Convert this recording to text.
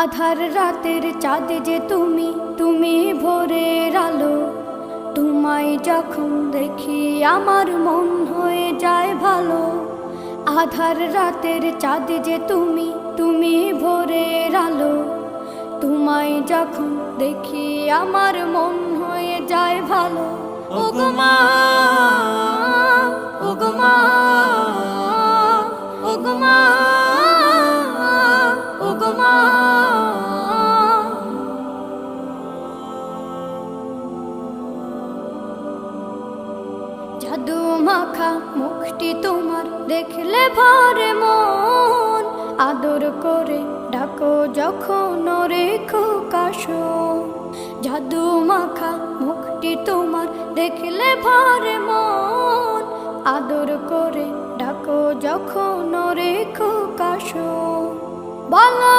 আধার রাতের চাঁদ যে তুমি, তুমি ভোরের আলো। তোমায় যখন দেখি আমার মন হয়ে যায় ভালো। আধার রাতের চাঁদ যে তুমি, তুমি ভোরের আলো। তোমায় যখন দেখি আমার মন হয়ে যায় ভালো। ওগো মা, ওগো মা, ওগো মা, ওগো মা। জাদু মাখা মুখটি তোমার দেখলে ভরে মন। আদর করে ডাকো যখন রেখো কাশন। জাদু মাখা মুখটি তোমার দেখলে ভরে মন। আদর করে ডাকো যখন রেখো কাশন। বলো